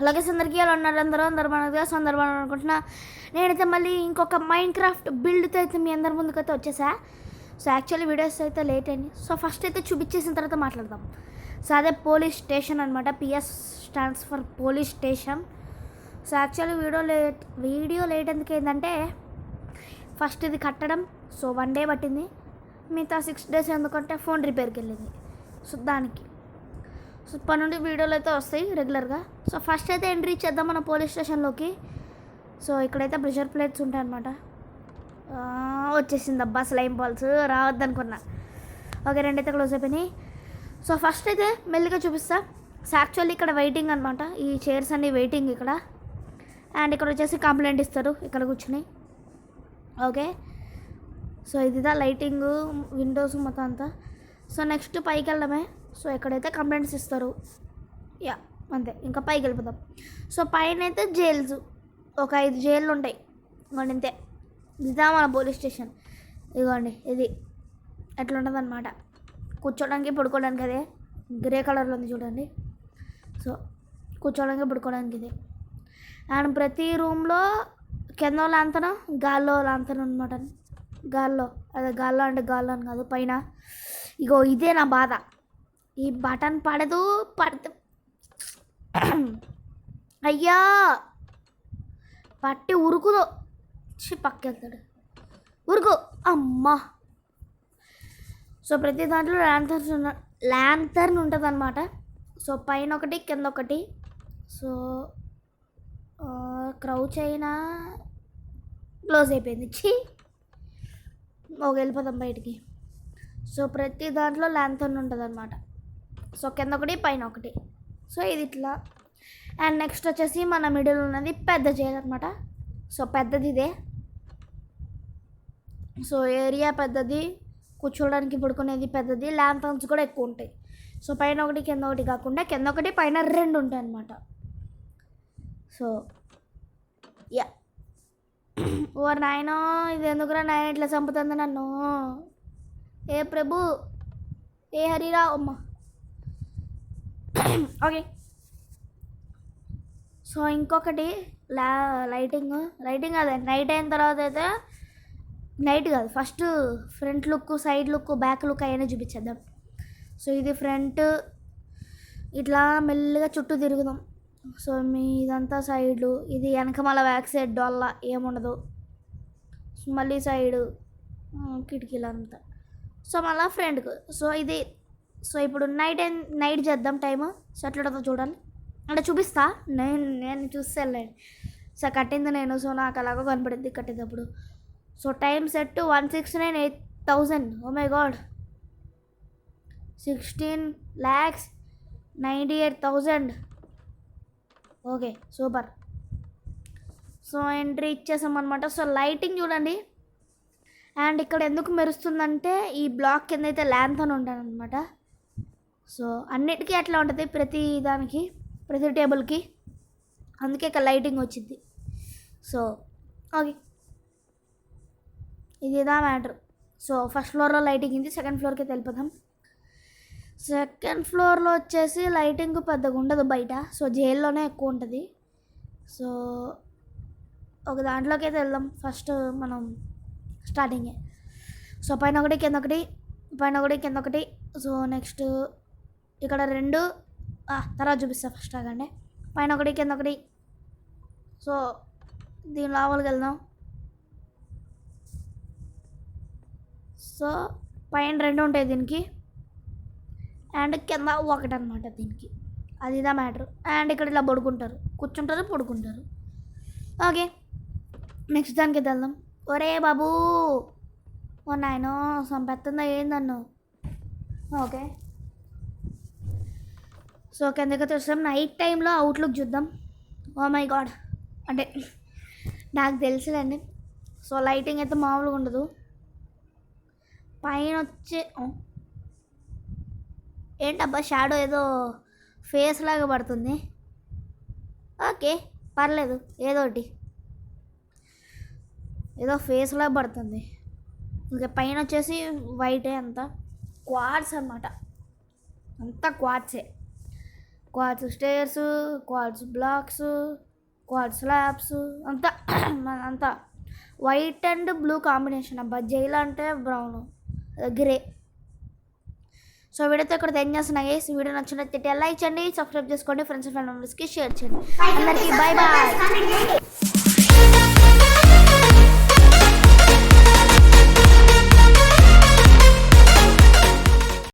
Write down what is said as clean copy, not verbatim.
అలాగే అందరికీ ఎలా ఉన్నారు అందరూ మనగా సందర్భం అనుకుంటున్నా. నేనైతే మళ్ళీ ఇంకొక మైండ్ క్రాఫ్ట్ బిల్డ్తో అయితే మీ అందరి ముందుకైతే వచ్చేసా. సో యాక్చువల్లీ వీడియోస్ అయితే లేట్ అయింది. సో ఫస్ట్ అయితే చూపించేసిన తర్వాత మాట్లాడదాం. సో అదే పోలీస్ స్టేషన్ అనమాట. PS stands for police station. So actually video late ఎందుకు ఏంటంటే ఫస్ట్ ఇది కట్టడం సో 1 డే పట్టింది. మిగతా 6 days ఎందుకంటే ఫోన్ రిపేర్కి వెళ్ళింది. సో దానికి సో ఇప్పటి నుండి వీడియోలు అయితే వస్తాయి రెగ్యులర్గా. సో ఫస్ట్ అయితే ఎంట్రీ ఇచ్చేద్దాం మన పోలీస్ స్టేషన్లోకి. సో ఇక్కడైతే ప్రెషర్ ప్లేట్స్ ఉంటాయి అనమాట. వచ్చేసింది అబ్బా స్లైమ్ బాల్స్ రావద్దనుకున్నా. ఓకే, 2 అయితే క్లోజ్ అయిపోయినాయి. సో ఫస్ట్ అయితే మెల్లిగా చూపిస్తా. సో యాక్చువల్లీ ఇక్కడ వెయిటింగ్ అనమాట. ఈ చైర్స్ అన్నీ వెయిటింగ్ ఇక్కడ. అండ్ ఇక్కడ వచ్చేసి కంప్లైంట్ ఇస్తారు ఇక్కడ కూర్చుని. ఓకే, సో ఇదిదా లైటింగ్, విండోస్ మొత్తం అంతా. సో నెక్స్ట్ పైకి వెళ్ళడమే. సో ఎక్కడైతే కంప్లైంట్స్ ఇస్తారు యా అంతే, ఇంకా పైకి వెళ్ళిపోతాం. సో పైన అయితే జైల్స్, ఒక 5 జైళ్ళు ఉంటాయి. ఇవ్వండి ఇంతే, ఇదా మన పోలీస్ స్టేషన్. ఇదిగోండి ఇది ఎట్లా ఉంటుంది అనమాట. కూర్చోడానికి పడుకోవడానికి అదే గ్రే కలర్లో ఉంది చూడండి. సో కూర్చోడానికి పడుకోవడానికి ఇది. అండ్ ప్రతి రూమ్లో కింద లాంతన గాల్లో లాంతన అనమాట. గాల్లో అదే గాల్లో అంటే గాల్లో అని కాదు, పైన. ఇగో ఇదే నా బాధ. ఈ బటన్ పడదు అయ్యా పట్టి ఉరుకుదో పక్కెళ్తాడు ఉరుకు అమ్మా. సో ప్రతి దాంట్లో ల్యాంతర్న్ ఉంటుంది అనమాట. సో పైన ఒకటి కింద ఒకటి. సో క్రౌచ్ అయినా క్లోజ్ అయిపోయింది. వెళ్ళిపోతాం బయటికి. సో ప్రతి దాంట్లో ల్యాంతర్న్ ఉంటుంది అనమాట. సో కింద ఒకటి పైన ఒకటి. సో ఇది ఇట్లా. అండ్ నెక్స్ట్ వచ్చేసి మన మిడిల్ ఉన్నది పెద్ద జైలు అనమాట. సో పెద్దది ఇదే. సో ఏరియా పెద్దది, కూర్చోడానికి పడుకునేది పెద్దది, ల్యాంతర్న్స్ కూడా ఎక్కువ ఉంటాయి. సో పైన ఒకటి కింద ఒకటి కాకుండా కింద ఒకటి పైన 2 ఉంటాయి అన్నమాట. సో యా ఓ నాయనో, ఇది ఎందుకురా నాయన ఇట్లా చంపుతుంది నన్ను. ఏ ప్రభు, ఏ హరిరా అమ్మ. ఓకే, సో ఇంకొకటి లైటింగ్ అదే నైట్ అయిన తర్వాత అయితే నైట్ కాదు, first front look, side look, back look అవన్నీ చూపించేద్దాం. సో ఇది ఫ్రంట్, ఇట్లా మెల్లిగా చుట్టూ తిరుగుదాం. సో ఇదంతా సైడ్లు, ఇది వెనక మళ్ళీ బ్యాక్ సైడ్ డొల్ల ఏముండదు. మళ్ళీ సైడు కిటికీలు అంతా. సో మళ్ళీ ఫ్రంట్కు. సో ఇది సో ఇప్పుడు నైట్ చేద్దాం టైము. సో ఎట్లా చూడాలి అంటే చూపిస్తా, నేను చూస్తే వెళ్ళండి. సో కట్టింది నేను, సో నాకు అలాగో కనపడింది కట్టేటప్పుడు. So time set 169,800. Oh my god, 16,98,000. Okay super. So entry ఇచ్చేసాం అనమాట. సో లైటింగ్ చూడండి. అండ్ ఇక్కడ ఎందుకు మెరుస్తుందంటే ఈ బ్లాక్ కింద అయితే ల్యాంతర్న్ ఉంటాను అనమాట. సో అన్నిటికీ అట్లా ఉంటుంది, ప్రతి దానికి, ప్రతి టేబుల్కి. అందుకే ఇక్కడ లైటింగ్ వచ్చింది. సో ఓకే, ఇదిదా మ్యాటర్. సో ఫస్ట్ ఫ్లోర్లో లైటింగ్ ఇది. సెకండ్ ఫ్లోర్కి వెళ్ళిపోతాం. సెకండ్ ఫ్లోర్లో వచ్చేసి లైటింగ్ పెద్దగా ఉండదు బయట. సో జైల్లోనే ఎక్కువ ఉంటుంది. సో ఒక దాంట్లోకి అయితే వెళ్దాం ఫస్ట్ మనం స్టార్టింగే. సో పైన ఒకటి కింద ఒకటి, పైన ఒకటి కింద ఒకటి. సో నెక్స్ట్ ఇక్కడ 2 తర్వాత చూపిస్తా. ఫస్ట్ ఆగండి. పైన ఒకటి కింద ఒకటి. సో దీని లోపలికి వెళ్దాం. సో పైన 2 ఉంటాయి దీనికి, అండ్ కింద ఒకటి అనమాట దీనికి. అది ఇదా మ్యాటర్. అండ్ ఇక్కడ ఇలా కూర్చుంటారు పడుకుంటారు. ఓకే, నెక్స్ట్ దానికి వెళ్దాం. ఒరే బాబు, ఓ నాయనో సంపెత్తుందా ఏందన్ను. ఓకే, సో కిందకి చూస్తాం. నైట్ టైంలో అవుట్లుక్ చూద్దాం. ఓ మై గాడ్, అంటే నాకు తెలుసులేండి. సో లైటింగ్ అయితే మామూలుగా ఉండదు. పైన వచ్చే ఏంటబ్బా షాడో ఏదో ఫేస్ లాగా పడుతుంది. ఓకే పర్లేదు, ఏదో ఫేస్ లాగా పడుతుంది. ఇంకా పైన వచ్చేసి వైటే, అంతా క్వాడ్స్ అనమాట, అంతా క్వాడ్సే. Quartz stairs, quartz blocks, quartz slabs అంతా అంతా వైట్ అండ్ బ్లూ కాంబినేషన్. అబ్బా జైల్ అంటే బ్రౌన్, గ్రే. సో వీడియోతో ఇక్కడ ఏం చేస్తున్నాయి, వీడియో నచ్చినట్లయితే లైక్ చేయండి, సబ్స్క్రైబ్ చేసుకోండి, ఫ్రెండ్స్ అండ్ ఫ్యామిలీస్కి షేర్ చేయండి. అందరికీ బాయ్ బాయ్.